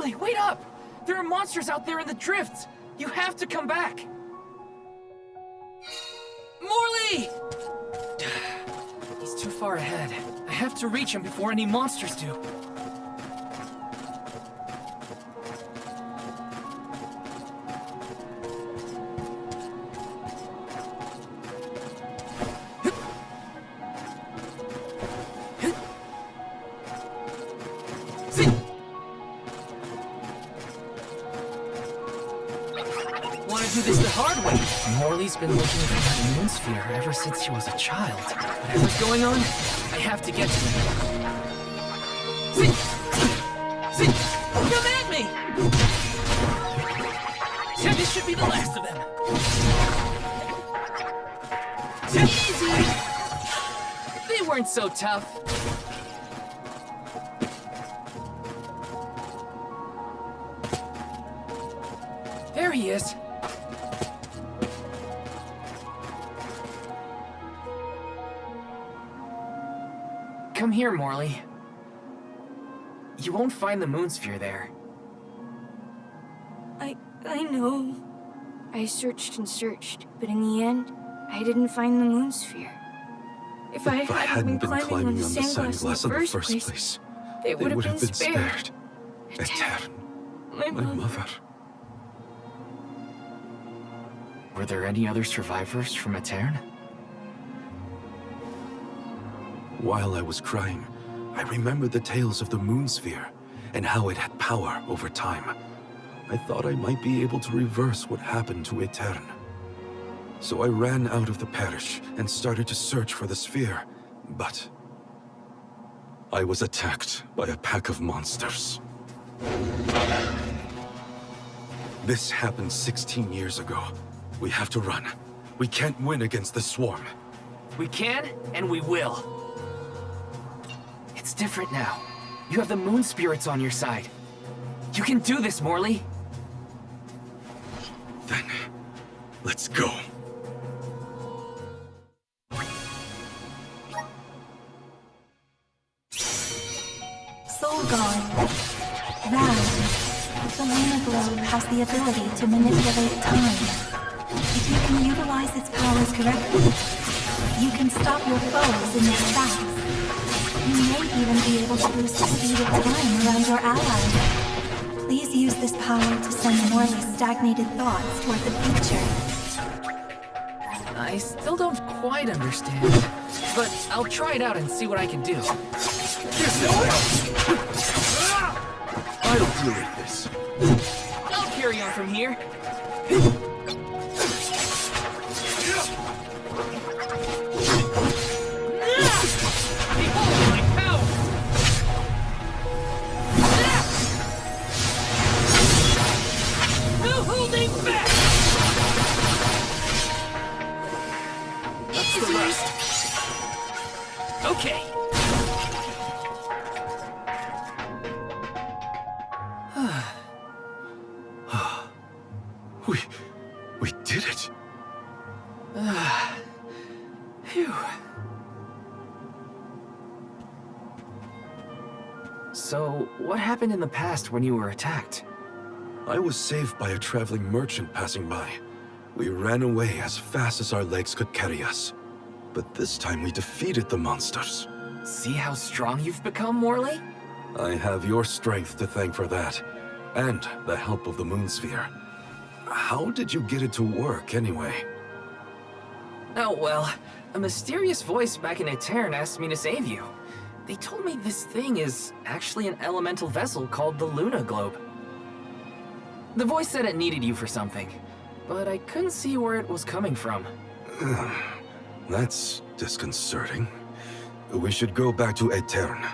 Morley, wait up! There are monsters out there in the drifts! You have to come back! Morley! He's too far ahead. I have to reach him before any monsters do. Do this the hard way. Morley's been looking for that moon sphere ever since she was a child. Whatever's going on, I have to get to him. Come at me! This should be the last of them. Easy! They weren't so tough. There he is. Come here, Morley. You won't find the moon sphere there. I know. I searched and searched, but in the end, I didn't find the moon sphere. If I hadn't been climbing on the sandglass in the first place, they would have been spared. Aeterne, my mother. Were there any other survivors from Aeterne? While I was crying, I remembered the tales of the moon sphere and how it had power over time. I thought I might be able to reverse what happened to Aeterne. So I ran out of the parish and started to search for the sphere, but I was attacked by a pack of monsters. This happened 16 years ago. We have to run. We can't win against the swarm. We can, and we will. It's different now. You have the moon spirits on your side. You can do this, Morley. Then, let's go. Solgar. Val. The Luna Globe has the ability to manipulate time. If you can utilize its powers correctly, you can stop your foes in their tracks. You may even be able to boost the speed of time around your allies. Please use this power to send Morley's stagnated thoughts toward the future. I still don't quite understand, but I'll try it out and see what I can do. There's no help! I'll deal with this. I'll carry on from here. Behold my power! No holding back! That's the last. Okay. We did it. Phew. So, what happened in the past when you were attacked? I was saved by a traveling merchant passing by. We ran away as fast as our legs could carry us. But this time we defeated the monsters. See how strong you've become, Morley? I have your strength to thank for that, and the help of the moon sphere. How did you get it to work, anyway? Oh, well, a mysterious voice back in Aeterne asked me to save you. They told me this thing is actually an elemental vessel called the Luna Globe. The voice said it needed you for something, but I couldn't see where it was coming from. That's disconcerting. We should go back to Aeterne.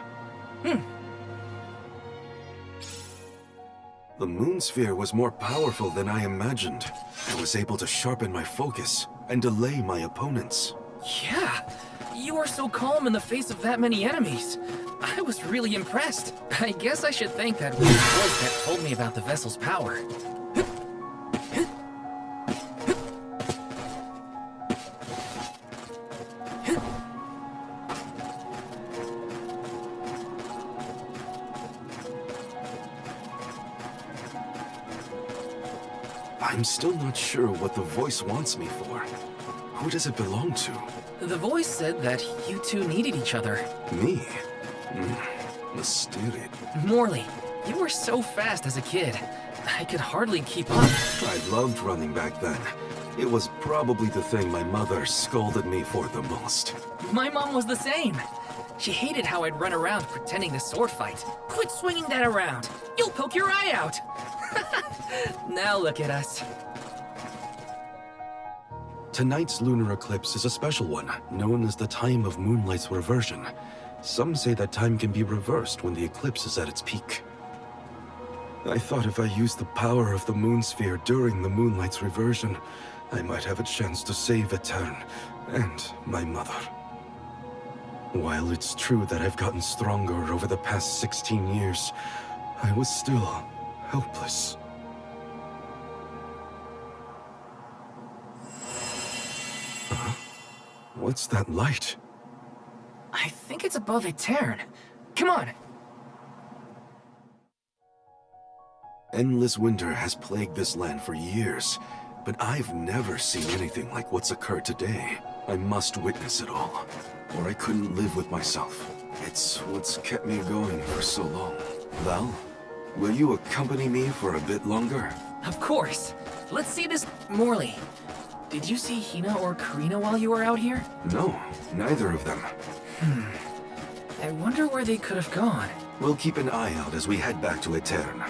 The moon sphere was more powerful than I imagined. I was able to sharpen my focus and delay my opponents. Yeah, you were so calm in the face of that many enemies. I was really impressed. I guess I should thank that weird voice that told me about the vessel's power. I'm still not sure what the voice wants me for. Who does it belong to? The voice said that you two needed each other. Me? Mysterious. Morley, you were so fast as a kid. I could hardly keep up. I loved running back then. It was probably the thing my mother scolded me for the most. My mom was the same. She hated how I'd run around pretending to sword fight. Quit swinging that around. You'll poke your eye out. Now look at us. Tonight's lunar eclipse is a special one, known as the time of moonlight's reversion. Some say that time can be reversed when the eclipse is at its peak. I thought if I used the power of the moon sphere during the moonlight's reversion, I might have a chance to save Aetern and my mother. While it's true that I've gotten stronger over the past 16 years, I was still helpless. Huh? What's that light? I think it's above Aetern. Come on. Endless winter has plagued this land for years, but I've never seen anything like what's occurred today. I must witness it all, or I couldn't live with myself. It's what's kept me going for so long. Val, will you accompany me for a bit longer? Of course. Let's see this. Morley, did you see Hina or Karina while you were out here? No, neither of them. I wonder where they could have gone. We'll keep an eye out as we head back to Aetern.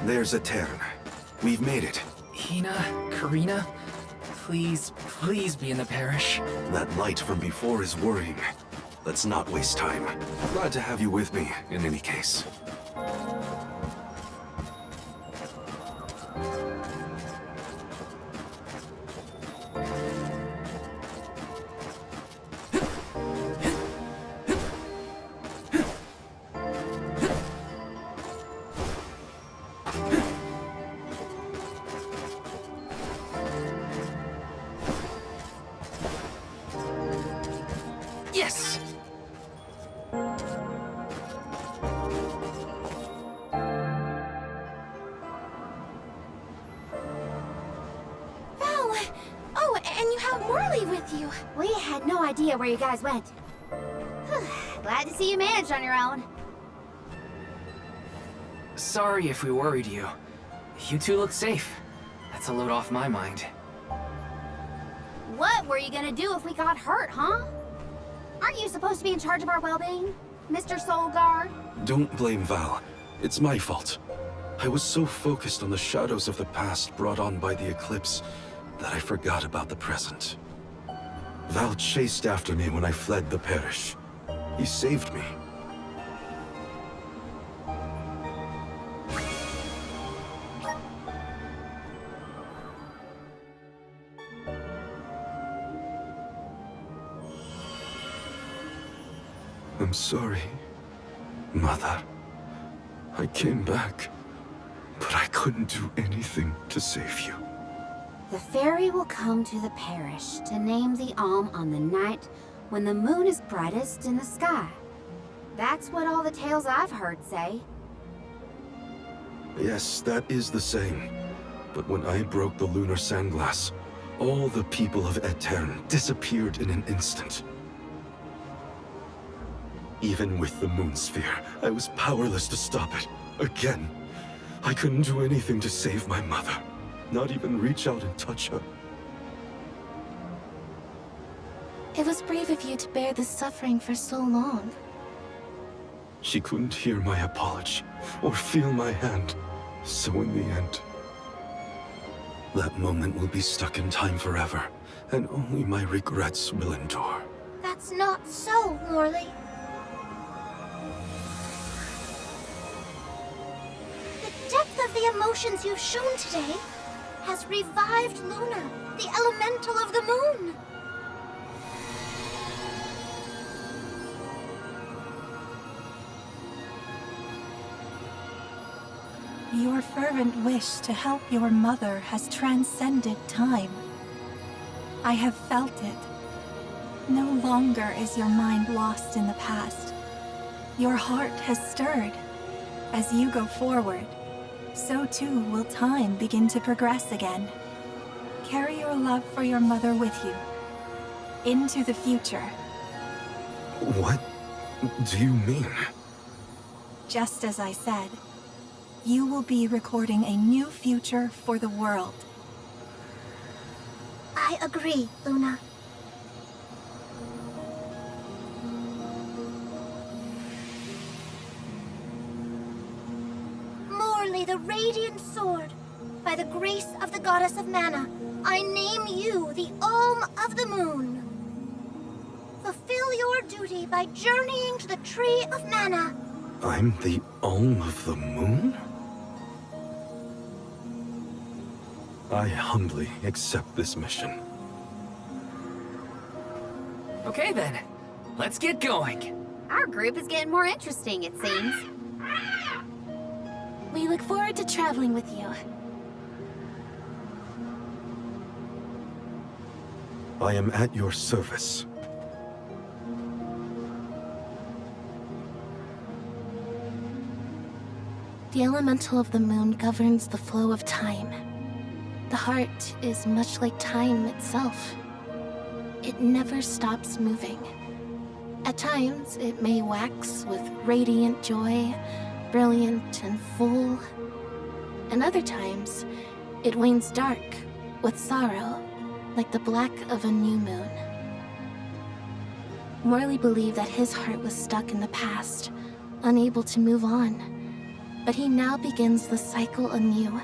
There's Aetern. We've made it. Hina, Karina, please be in the parish. That light from before is worrying. Let's not waste time. Glad to have you with me, in any case. Yes! Oh, and you have Morley with you. We had no idea where you guys went. Glad to see you managed on your own. Sorry if we worried you. You two look safe. That's a load off my mind. What were you gonna do if we got hurt, huh? Aren't you supposed to be in charge of our well-being, Mr. Soulguard? Don't blame Val. It's my fault. I was so focused on the shadows of the past brought on by the eclipse that I forgot about the present. Val chased after me when I fled the parish. He saved me. I'm sorry, Mother. I came back, but I couldn't do anything to save you. The fairy will come to the parish to name the Alm on the night when the moon is brightest in the sky. That's what all the tales I've heard say. Yes, that is the same. But when I broke the lunar sandglass, all the people of Aetern disappeared in an instant. Even with the moon sphere, I was powerless to stop it. Again, I couldn't do anything to save my mother. Not even reach out and touch her. It was brave of you to bear the suffering for so long. She couldn't hear my apology or feel my hand. So in the end, that moment will be stuck in time forever, and only my regrets will endure. That's not so, Morley. The depth of the emotions you've shown today has revived Luna, the elemental of the moon. Your fervent wish to help your mother has transcended time. I have felt it. No longer is your mind lost in the past. Your heart has stirred. As you go forward, so too will time begin to progress again. Carry your love for your mother with you, into the future. What do you mean? Just as I said, you will be recording a new future for the world. I agree, Luna. Morley, the Radiant Sword, by the grace of the Goddess of Mana, I name you the Alm of the Moon. Fulfill your duty by journeying to the Tree of Mana. I'm the Alm of the Moon? I humbly accept this mission. Okay then, let's get going. Our group is getting more interesting, it seems. We look forward to traveling with you. I am at your service. The elemental of the moon governs the flow of time. The heart is much like time itself. It never stops moving. At times, it may wax with radiant joy, brilliant and full. And other times, it wanes dark with sorrow, like the black of a new moon. Morley believed that his heart was stuck in the past, unable to move on. But he now begins the cycle anew.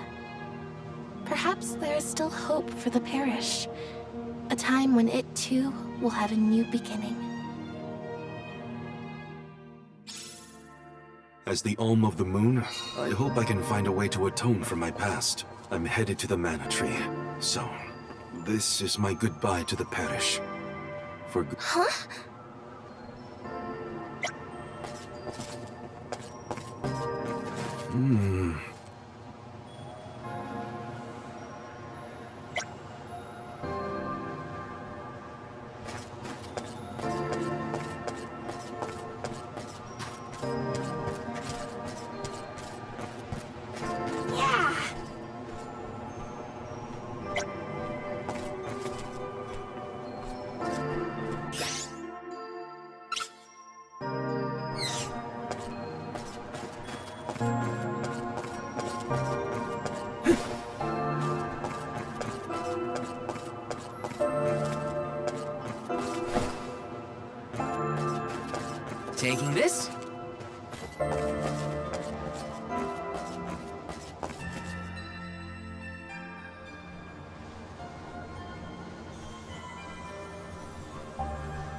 Perhaps there is still hope for the parish, a time when it too will have a new beginning. As the Alm of the Moon, I hope I can find a way to atone for my past. I'm headed to the Mana Tree, so this is my goodbye to the parish. For good. Huh? Taking this?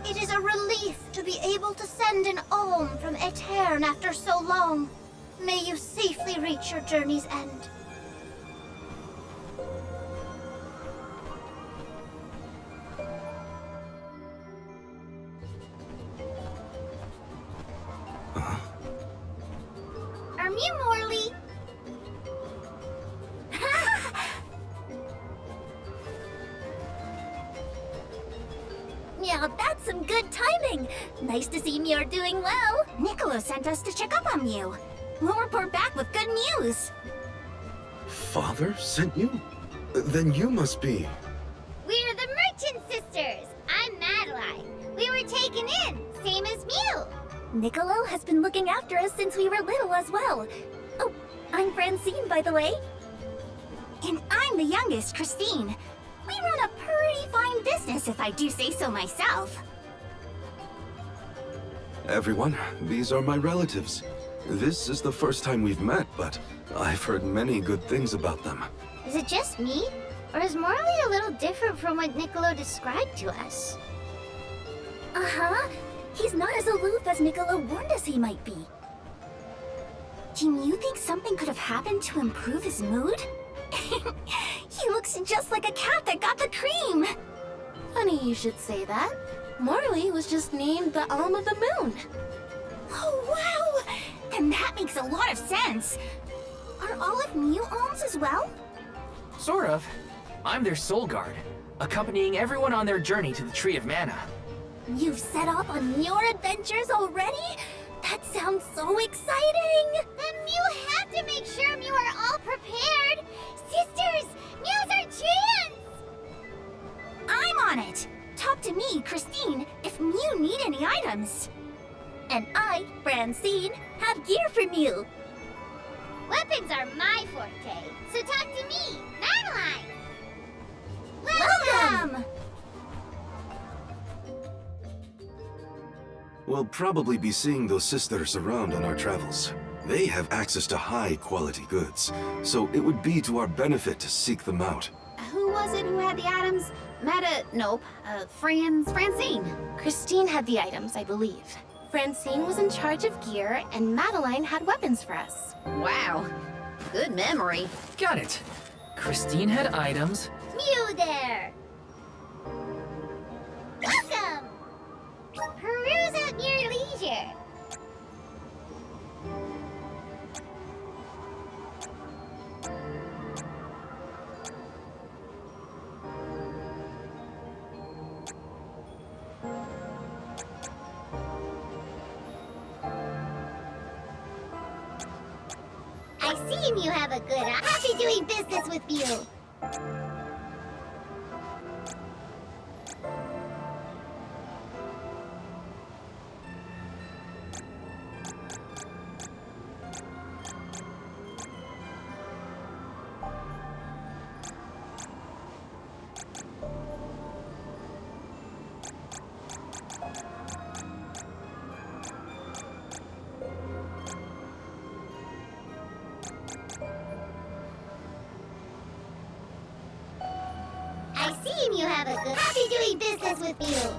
It is a relief to be able to send an alm from Aetern after so long. May you safely reach your journey's end. You, Morley. Yeah, that's some good timing. Nice to see you're doing well. Niccolo sent us to check up on you. We'll report back with good news. Father sent you? Then you must be... We're the Merchant Sisters. I'm Madeline. We were taken in, same as Mew. Niccolo has been looking after us since we were little as well. Oh, I'm Francine, by the way. And I'm the youngest, Christine. We run a pretty fine business, if I do say so myself. Everyone, these are my relatives. This is the first time we've met, but I've heard many good things about them. Is it just me? Or is Morley a little different from what Niccolo described to us? Uh-huh. He's not as aloof as Niccolo warned us he might be. Do you think something could have happened to improve his mood? He looks just like a cat that got the cream. Funny you should say that. Morley was just named the Alm of the Moon. Oh, wow! Then that makes a lot of sense. Are all of Mew alms as well? Sort of. I'm their soul guard. accompanying everyone on their journey to the Tree of Mana. You've set off on your adventures already? That sounds so exciting! Then you have to make sure you are all prepared! Sisters, now's our chance! I'm on it! Talk to me, Christine, if Mew need any items. And I, Francine, have gear for Mew. Weapons are my forte, so talk to me, Madeline! Welcome! We'll probably be seeing those sisters around on our travels. They have access to high-quality goods, so it would be to our benefit to seek them out. Who was it who had the items? Francine. Christine had the items, I believe. Francine was in charge of gear, and Madeline had weapons for us. Wow, good memory. Got it. Christine had items. Mew there! Welcome! Peruse at your leisure. I see you have a good eye. Happy doing business with you. I see you have a good. Happy doing business with you.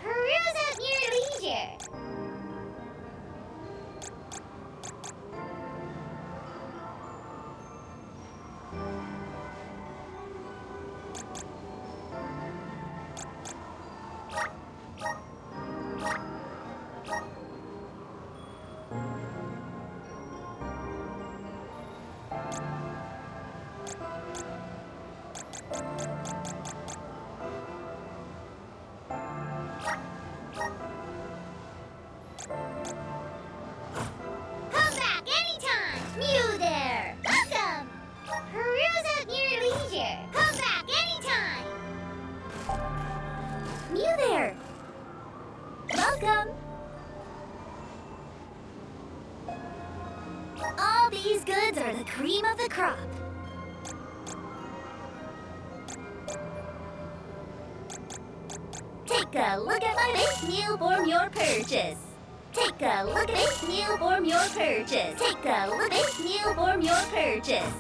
Peruse at your leisure. Come back anytime. Mew there. Welcome. Peruse at your leisure. Come back anytime. Mew there! Welcome! All these goods are the cream of the crop. Take a look at my base meal for your purchase. Take a look at base meal for your purchase. Take a look at base meal for your purchase.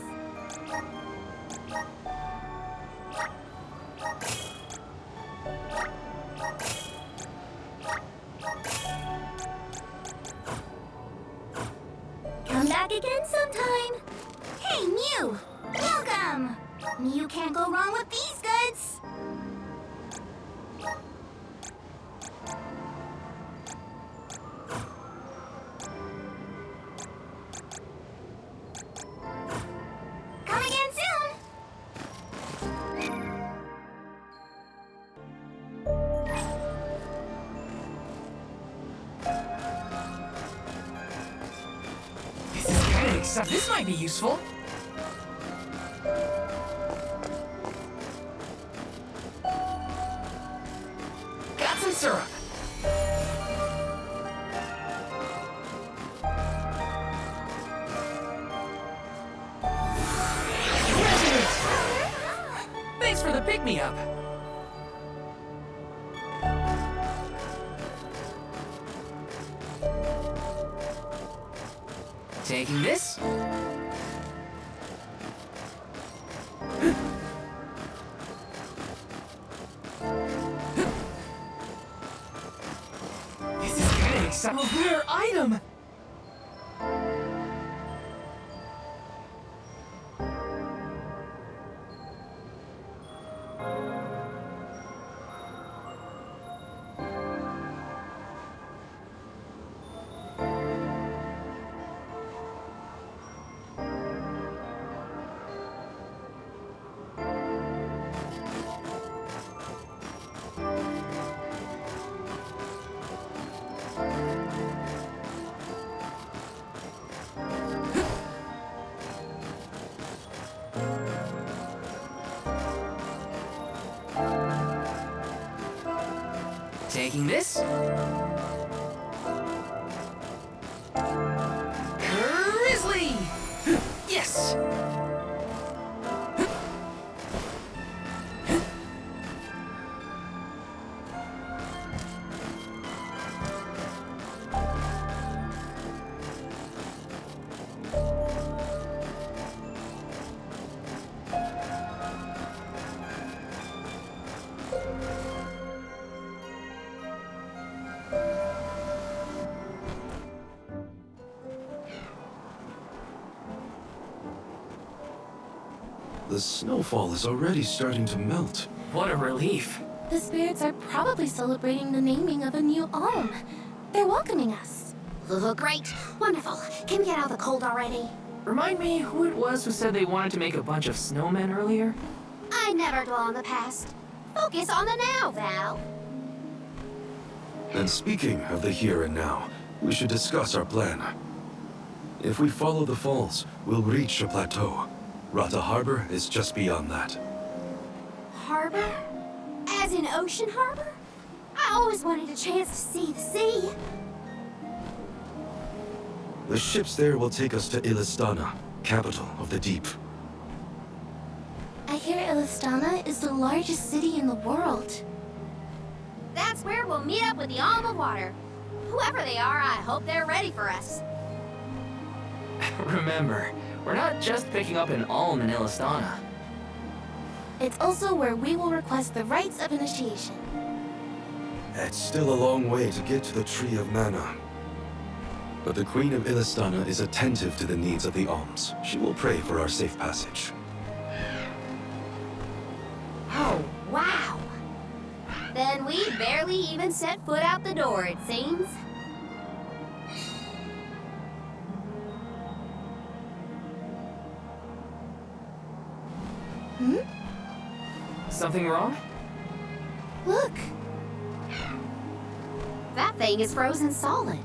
Come back again sometime. Hey, Mew! Welcome! Mew can't go wrong with these goods. Come again soon! This is kind of exciting. This might be useful. Got some syrup. Resident Thanks for the pick-me-up. Taking this. This is kinda exciting. A rare item! Taking this. Grizzly! Yes! The snowfall is already starting to melt. What a relief. The spirits are probably celebrating the naming of a new alm. They're welcoming us. Oh, great. Wonderful. Can we get out of the cold already? Remind me who it was who said they wanted to make a bunch of snowmen earlier? I never dwell on the past. Focus on the now, Val. And speaking of the here and now, we should discuss our plan. If we follow the falls, we'll reach a plateau. Rata Harbor is just beyond that. Harbor? As in Ocean Harbor? I always wanted a chance to see the sea. The ships there will take us to Illistana, capital of the deep. I hear Illistana is the largest city in the world. That's where we'll meet up with the Alm of Water. Whoever they are, I hope they're ready for us. Remember, we're not just picking up an alm in Illistana. It's also where we will request the rites of initiation. It's still a long way to get to the Tree of Mana. But the Queen of Illistana is attentive to the needs of the alms. She will pray for our safe passage. Oh, wow. Then we barely even set foot out the door, it seems. Something wrong? Look, That thing is frozen solid.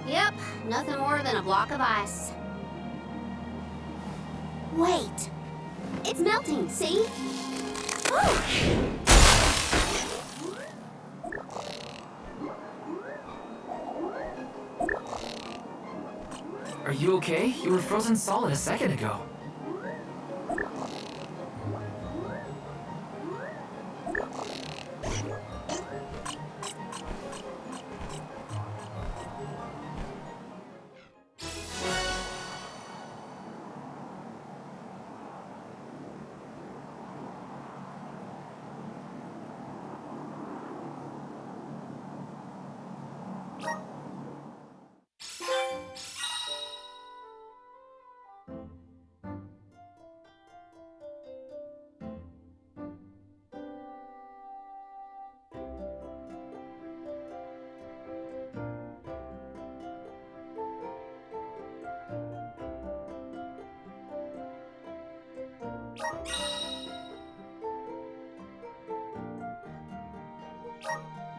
Yep, nothing more than a block of ice. Wait. It's melting, see? Are you okay? You were frozen solid a second ago.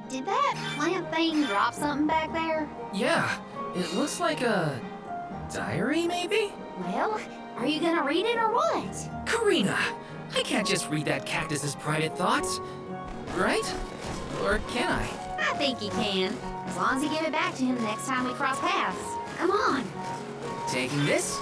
Did that plant thing drop something back there? Yeah, it looks like a diary, maybe? Well, are you gonna read it or what? Karina, I can't just read that cactus's private thoughts, right? Or can I? I think you can, as long as you give it back to him the next time we cross paths. Come on. Taking this?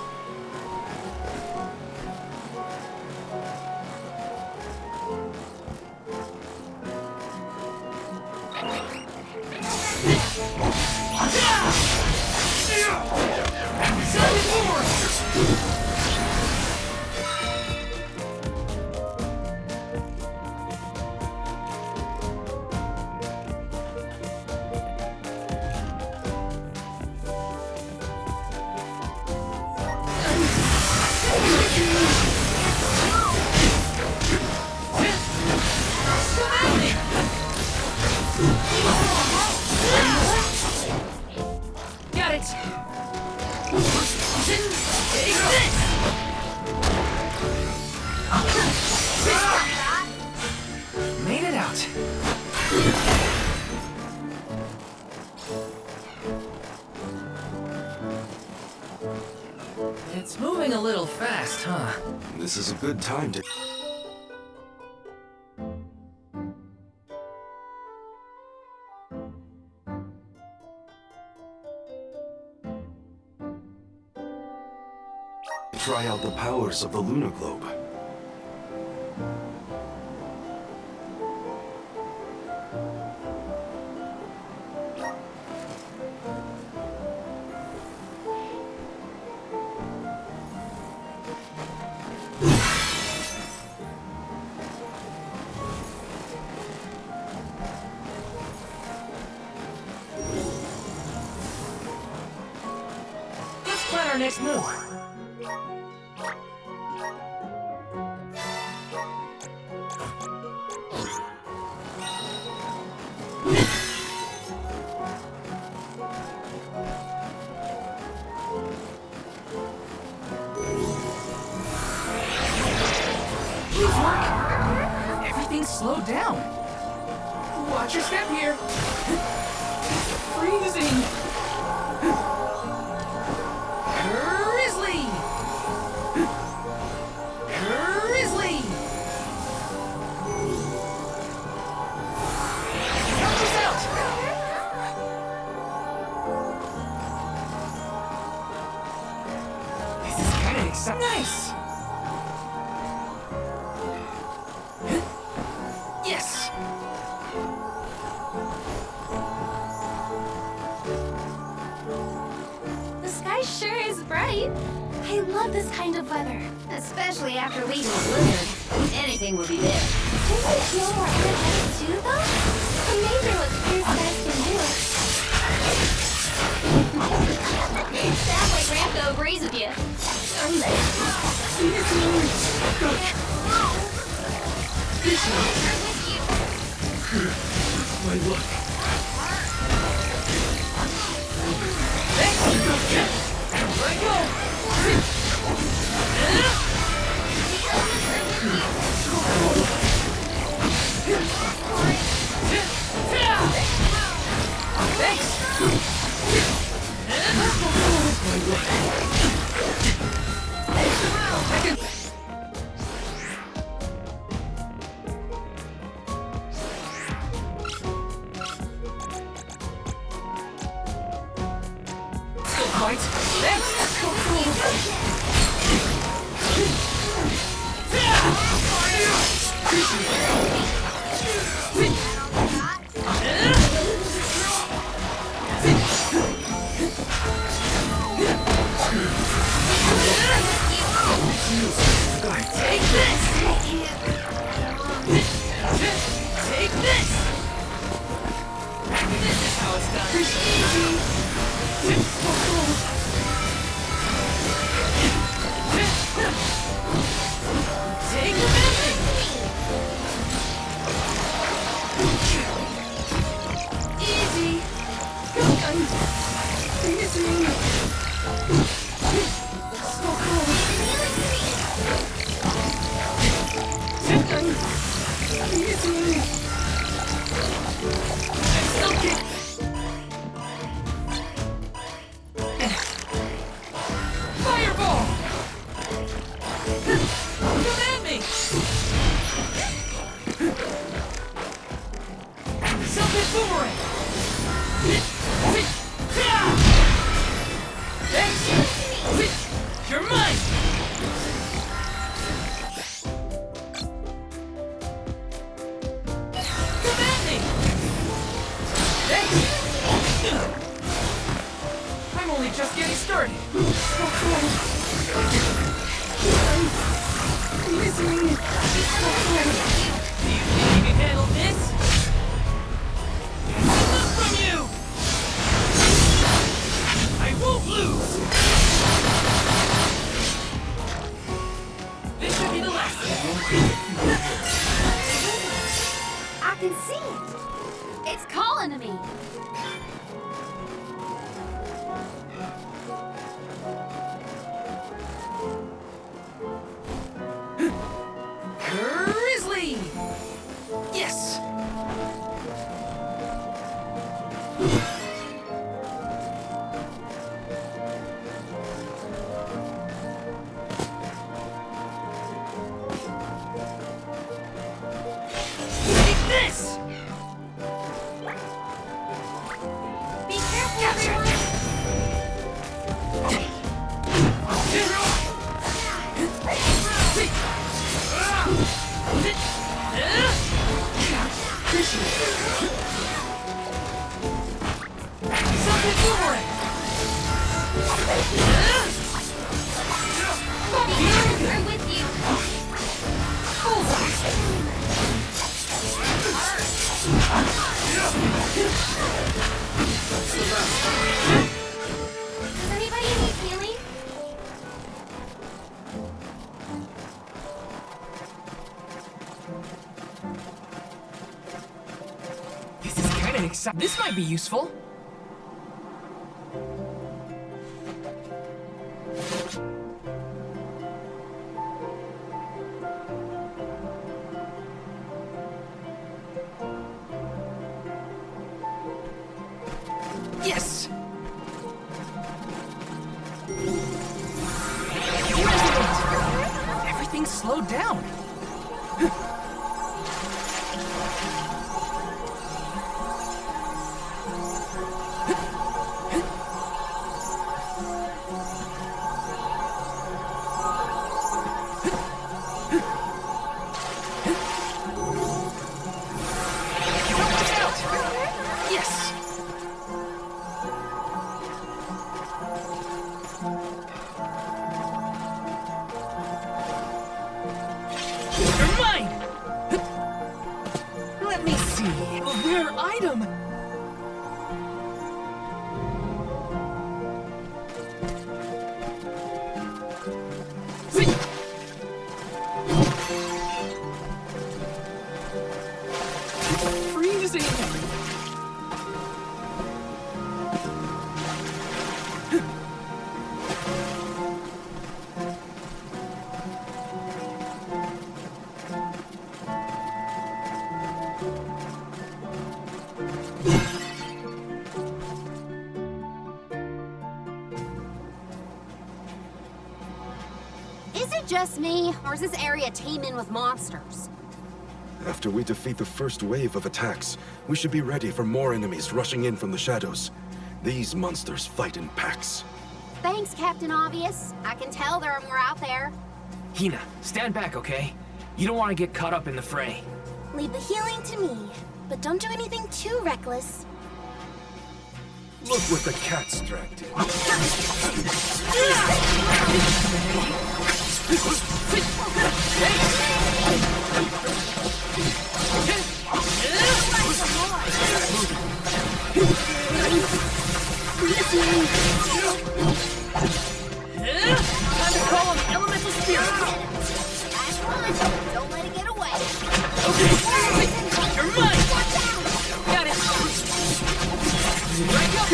fast, huh? This is a good time to... try out the powers of the Luna Globe. Let's plan our next move. Everything's slowed down. Watch your step here. Freezing. Grizzly. Grizzly. Help us out. This is kind of exciting. Nice. Yes! The sky sure is bright. I love this kind of weather. Especially after leaving a blizzard. Anything would be there. Doesn't it feel more energetic too, though? Amazing what clear skies can do. Sounds like Ramco agrees with you. My luck. Let go! quite excited. This might be useful. Yes! Resident! Everything's slowed down. Just me, or is this area teeming with monsters? After we defeat the first wave of attacks, we should be ready for more enemies rushing in from the shadows. These monsters fight in packs. Thanks, Captain Obvious. I can tell there are more out there. Hina, stand back, okay? You don't want to get caught up in the fray. Leave the healing to me, but don't do anything too reckless. Look what the cat's dragged in. Time to call on the elemental spirit. Last one. Don't let it get away. Okay. You're mine. Got it. Break up.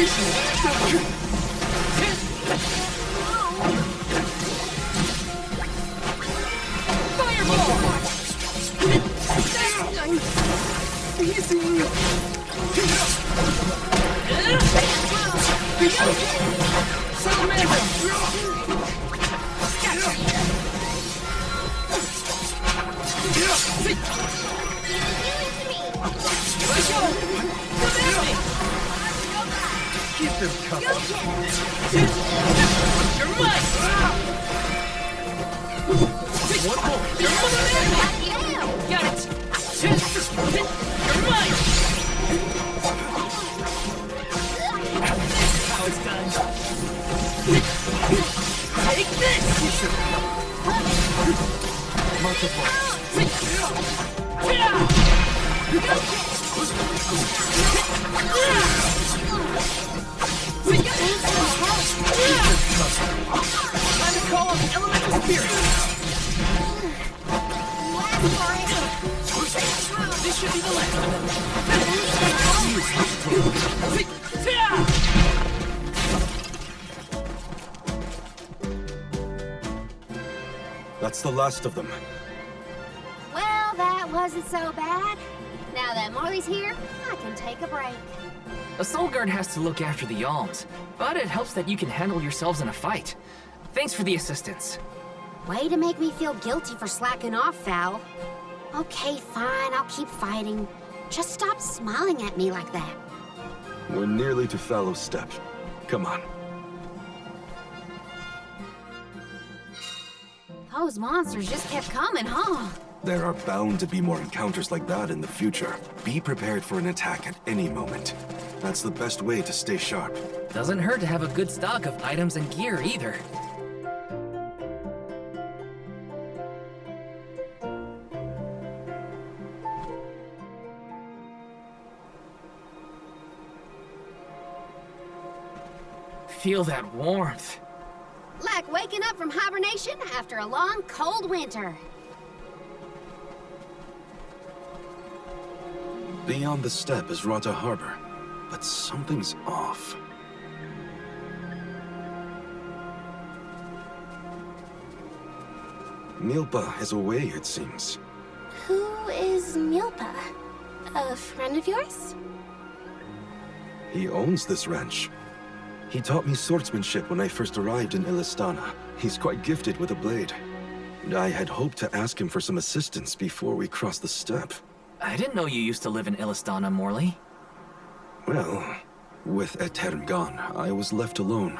Keep them coming. You're mine. One more. You're mine. Got it. You're mine. How it's done. Take this. Time to call on the elemental spirit. This should be the last of them. That's the last of them. Well, that wasn't so bad. Now that Marley's here, I can take a break. A soul guard has to look after the alms, but it helps that you can handle yourselves in a fight. Thanks for the assistance. Way to make me feel guilty for slacking off, Val. Okay, fine, I'll keep fighting. Just stop smiling at me like that. We're nearly to Fallow's Step. Come on. Those monsters just kept coming, huh? There are bound to be more encounters like that in the future. Be prepared for an attack at any moment. That's the best way to stay sharp. Doesn't hurt to have a good stock of items and gear either. Feel that warmth. Like waking up from hibernation after a long, cold winter. Beyond the steppe is Rata Harbor. but something's off. Milpa is away, it seems. Who is Milpa? A friend of yours? He owns this ranch. He taught me swordsmanship when I first arrived in Illistana. He's quite gifted with a blade. And I had hoped to ask him for some assistance before we crossed the steppe. I didn't know you used to live in Illistana, Morley. Well, with Aetern gone, I was left alone.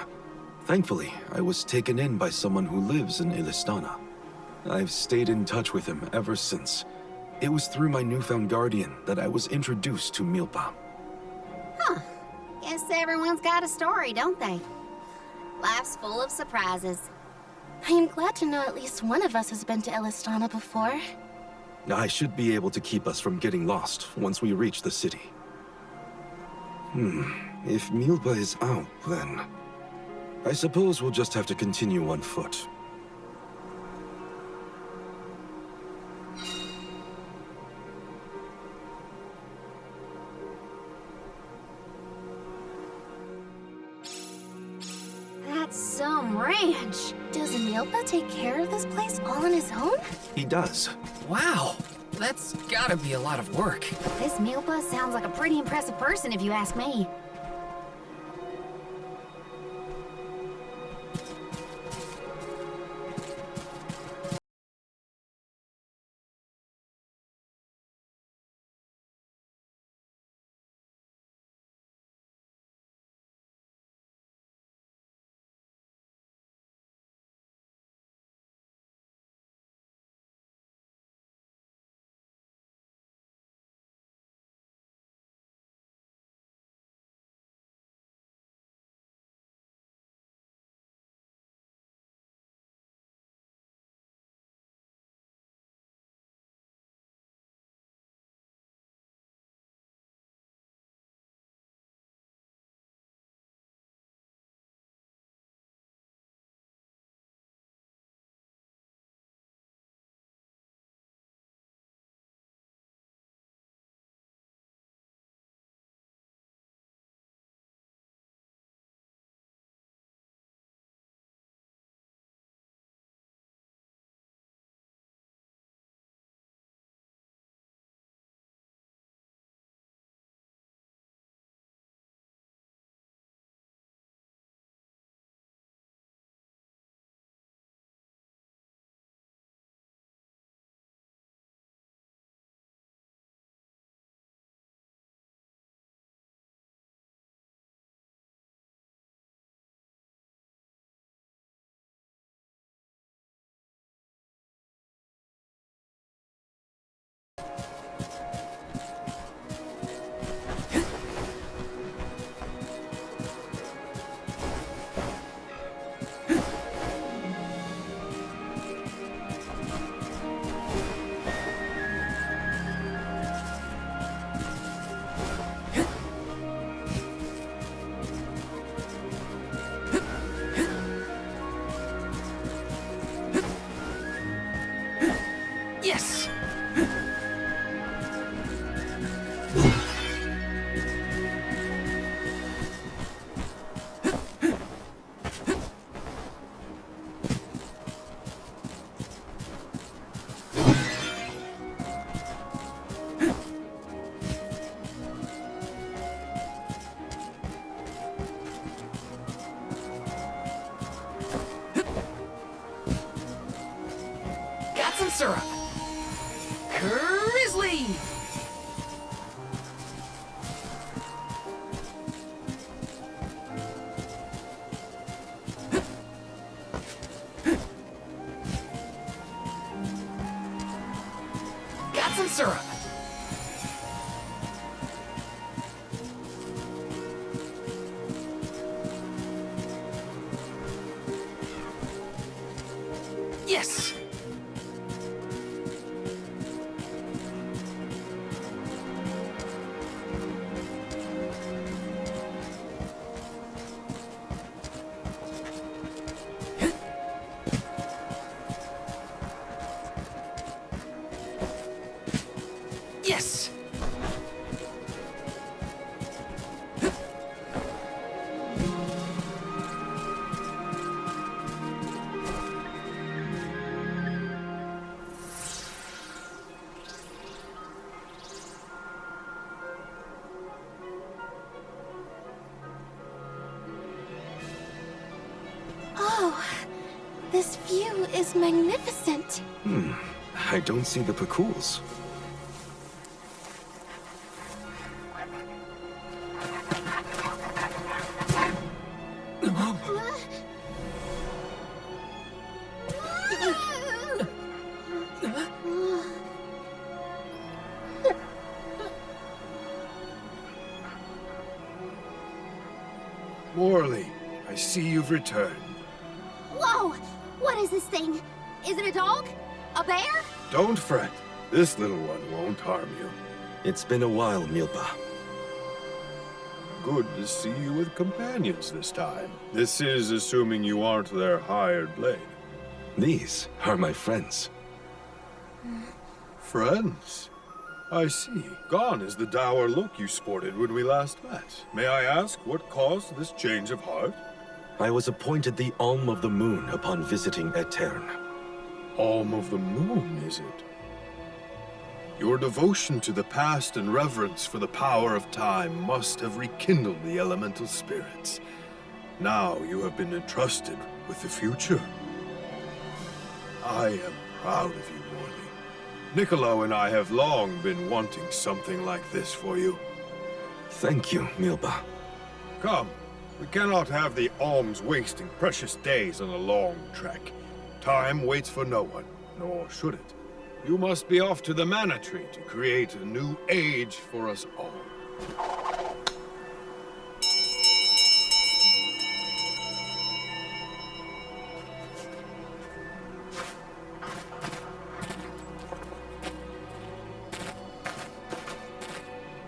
Thankfully, I was taken in by someone who lives in Illistana. I've stayed in touch with him ever since. It was through my newfound guardian that I was introduced to Milpa. Huh. Guess everyone's got a story, don't they? Life's full of surprises. I am glad to know at least one of us has been to Illistana before. I should be able to keep us from getting lost once we reach the city. If Milpa is out, then I suppose we'll just have to continue on foot. That's some ranch. Does Milpa take care of this place all on his own? He does. Wow, that's gotta be a lot of work. This Milpa sounds like a pretty impressive person if you ask me. Yes! Got some syrup! Grizzly! Got some syrup! Yes! This view is magnificent. I don't see the Pekuls. Morley, I see you've returned. Whoa! What is this thing? Is it a dog? A bear? Don't fret. This little one won't harm you. It's been a while, Milpa. Good to see you with companions this time. This is assuming you aren't their hired blade. These are my friends. Friends? I see. Gone is the dour look you sported when we last met. May I ask what caused this change of heart? I was appointed the Alm of the Moon upon visiting Aetern. Alm of the Moon, is it? Your devotion to the past and reverence for the power of time must have rekindled the elemental spirits. Now you have been entrusted with the future. I am proud of you, Morley. Niccolo and I have long been wanting something like this for you. Thank you, Milpa. Come, we cannot have the alms wasting precious days on a long trek. Time waits for no one, nor should it. You must be off to the Mana Tree to create a new age for us all.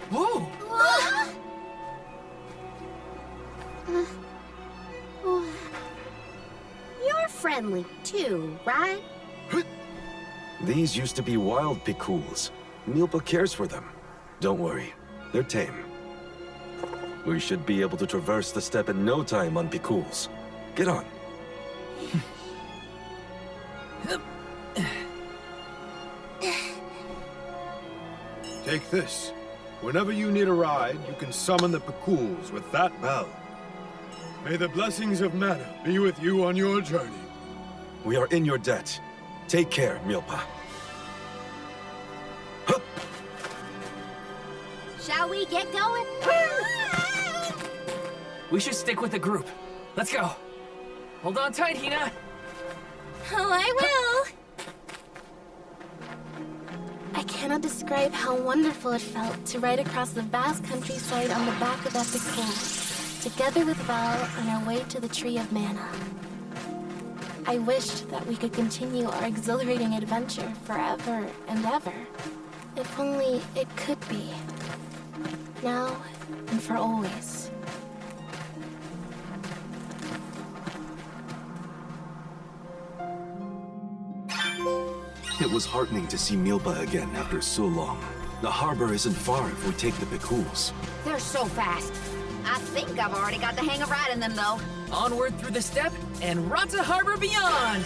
Whoa! You're friendly too, right? These used to be wild Pekuls. Milpa cares for them. Don't worry, they're tame. We should be able to traverse the steppe in no time on Pekuls. Get on. Take this. Whenever you need a ride, you can summon the Pekuls with that bell. May the blessings of Mana be with you on your journey. We are in your debt. Take care, Milpa. Hup! Shall we get going? We should stick with the group. Let's go. Hold on tight, Hina. Oh, I will! I cannot describe how wonderful it felt to ride across the vast countryside on the back of Epic Pole, together with Val on our way to the Tree of Mana. I wished that we could continue our exhilarating adventure forever and ever. If only it could be. Now and for always. It was heartening to see Milpa again after so long. The harbor isn't far if we take the Pekuls. They're so fast. I think I've already got the hang of riding them, though. Onward through the steppe and Rata Harbor beyond!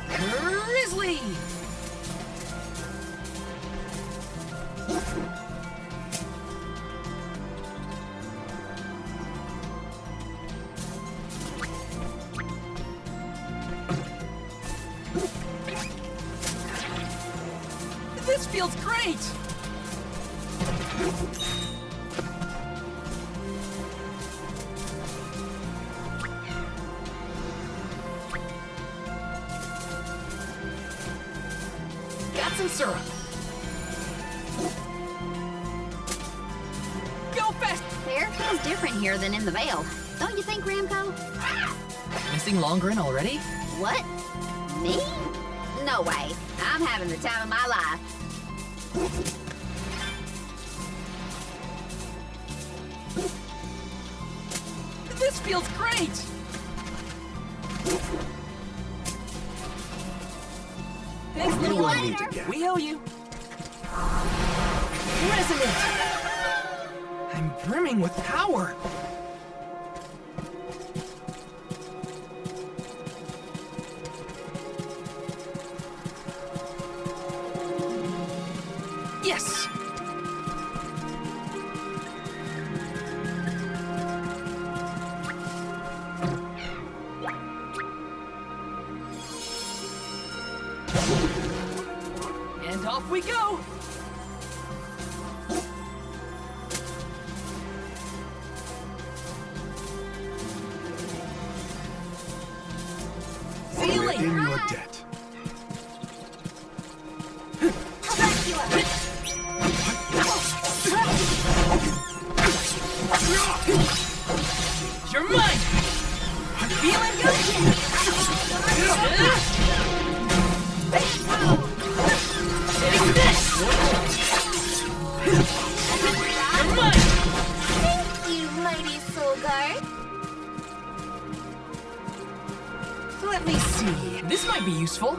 Grizzly! This feels great! Got some syrup. Go fast! The air feels different here than in the Vale. Don't you think, Ramco? Missing Longren already? What? Me? No way. I'm having the time of my life. This feels great! Thanks, little will one. meet again. We owe you. Resonant! I'm brimming with power. Yes! And off we go! See you We're later! in your debt. You're mine! Feeling good? Take this! You're mine! Thank you, mighty soul guard. Let me see. This might be useful.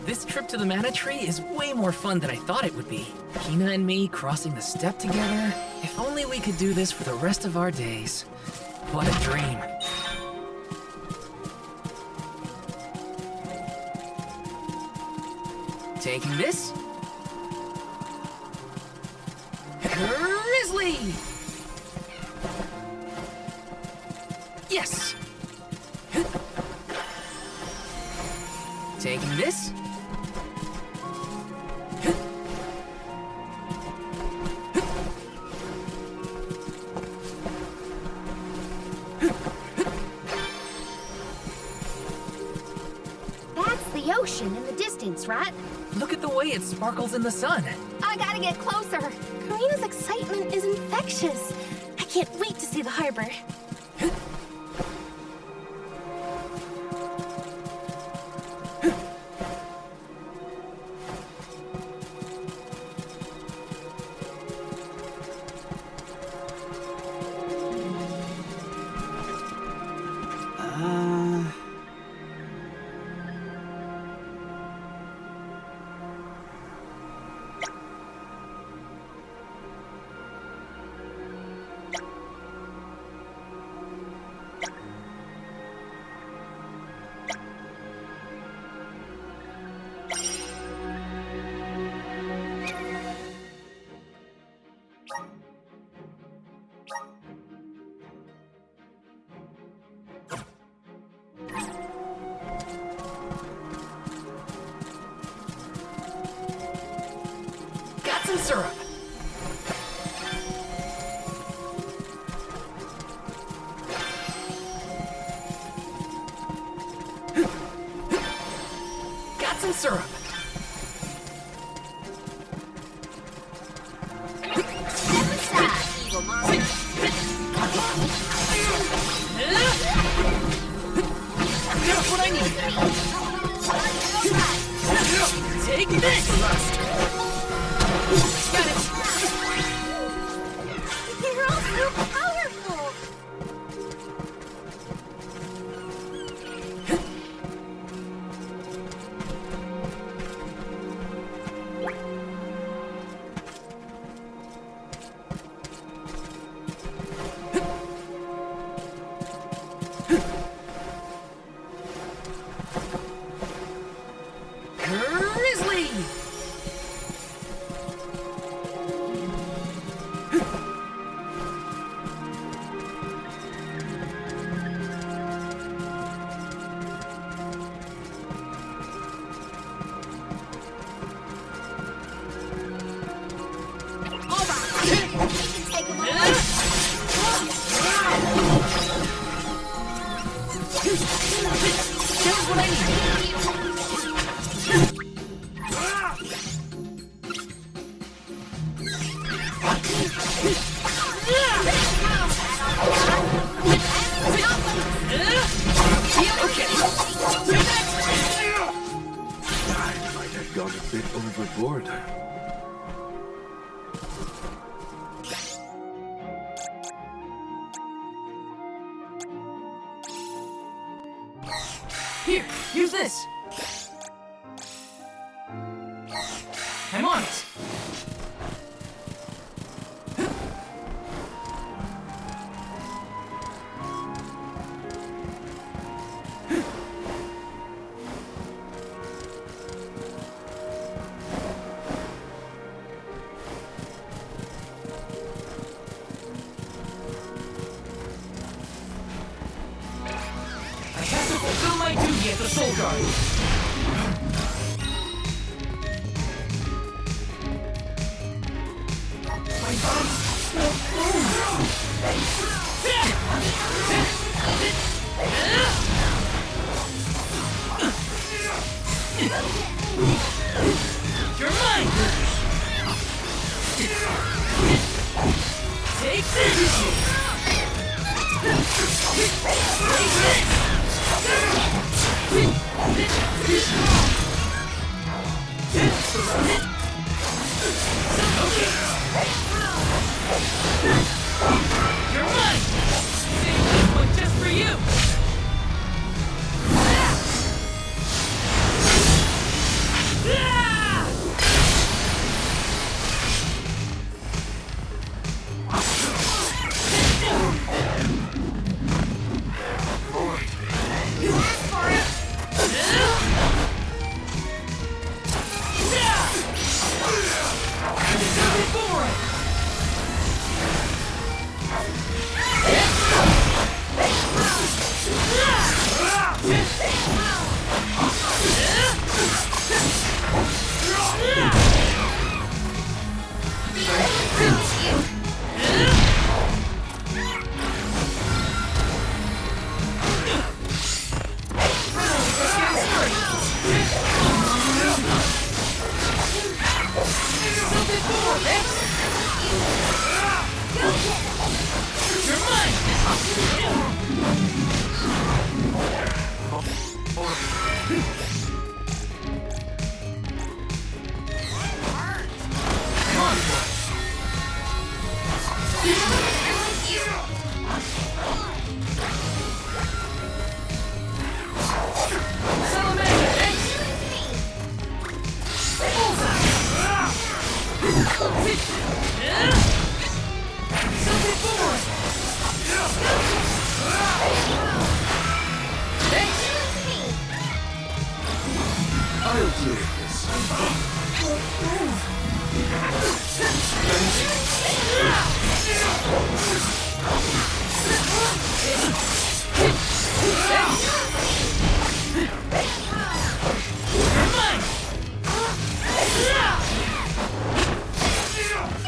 This trip to the Mana Tree is way more fun than I thought it would be. Hina and me crossing the steppe together. If only we could do this for the rest of our days. What a dream. Taking this. Grizzly! Yes! Taking this. That's the ocean in the distance, right? Look at the way it sparkles in the sun. I gotta get closer. Karina's excitement is infectious. I can't wait to see the harbor. Got some syrup. Got some syrup. Step aside, evil monster. Just what I need. Take this! Got it! You're all so powerful. Grizzly! Take him away. Just what I need. I might have gone a bit overboard. Here, use this. I'm on it. me at the Soul Guard! My body's still You're mine! Take this! You're mine! Save this one just for you!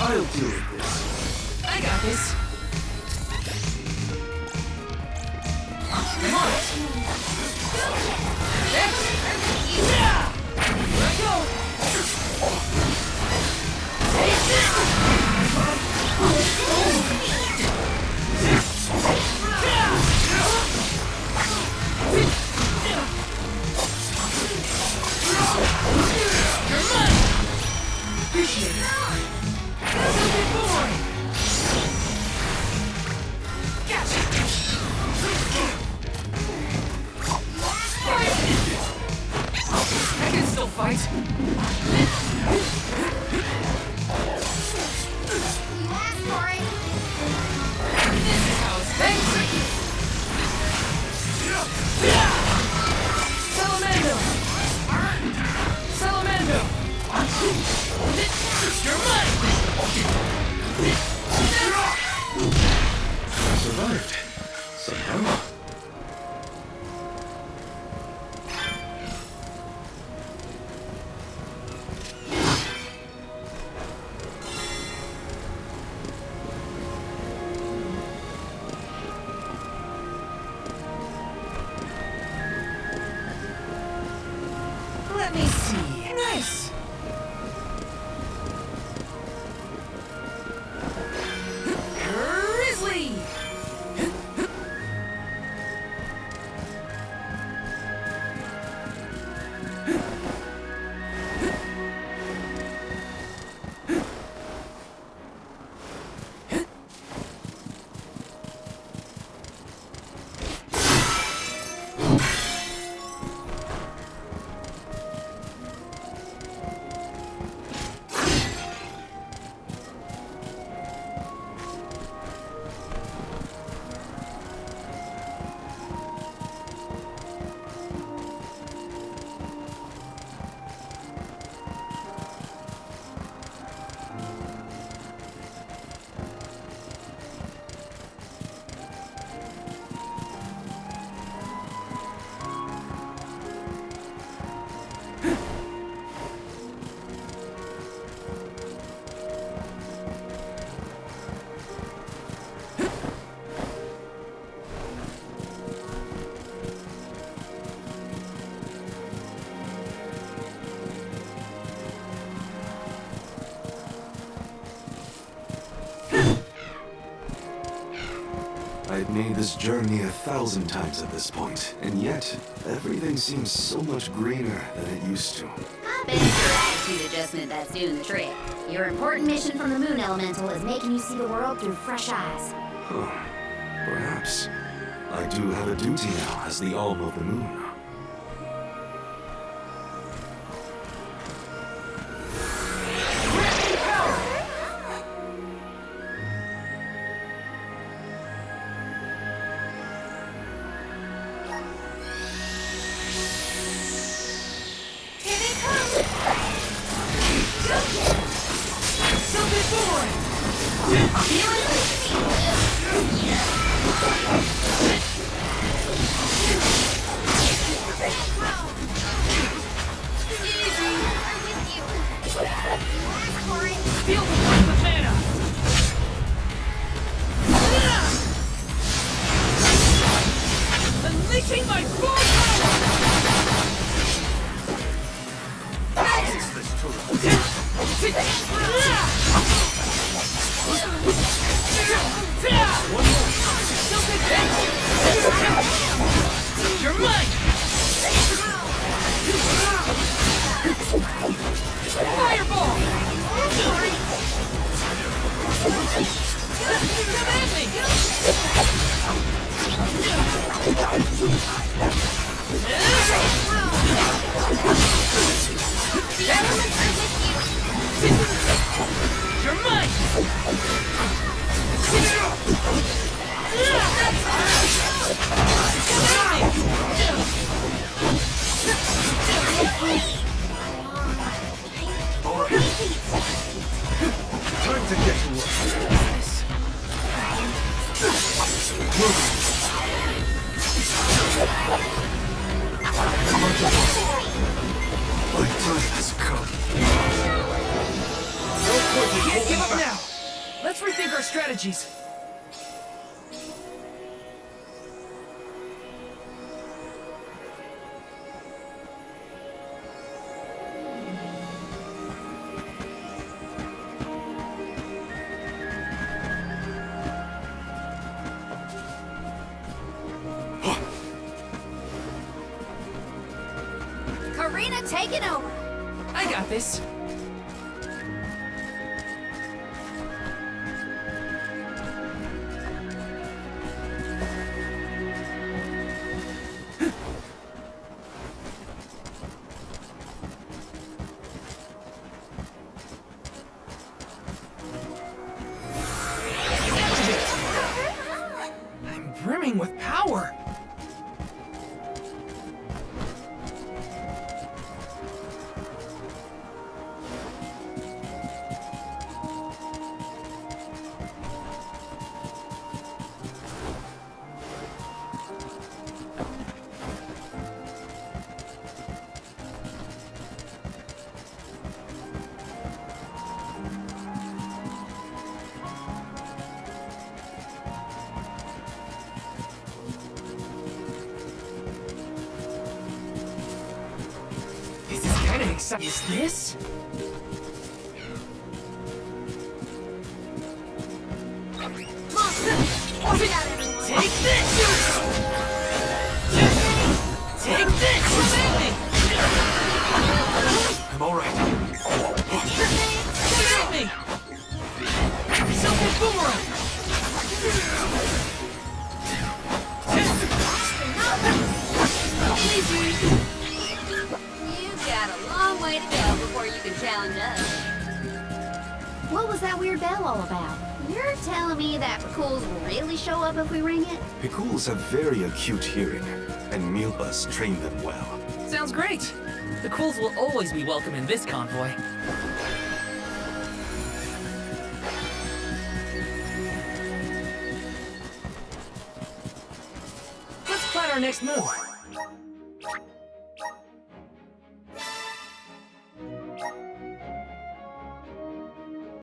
I'll deal with this. I got this. Come on. Let go. Take this. You're mine. Appreciate it. I can still fight. This is how it's been. Salamando! Salamando! You're mine! I survived. Somehow. Let me see. Nice! Grizzly! made this journey 1,000 times at this point, and yet everything seems so much greener than it used to. I bet it's your attitude adjustment that's doing the trick. Your important mission from the Moon Elemental is making you see the world through fresh eyes. Huh. Perhaps. I do have a duty now as the Alm of the Moon. Let's rethink our strategies. Karina taking over. I got this. I'm brimming with power. Is this? Take this! Take this! I'm alright. Hit me! Something boomerang! Easy. Got a long way to go before you can challenge us. What was that weird bell all about? You're telling me that Picools will really show up if we ring it? Picools have very acute hearing, and Mealbus trained them well. Sounds great. The Cools will always be welcome in this convoy. Let's plan our next move.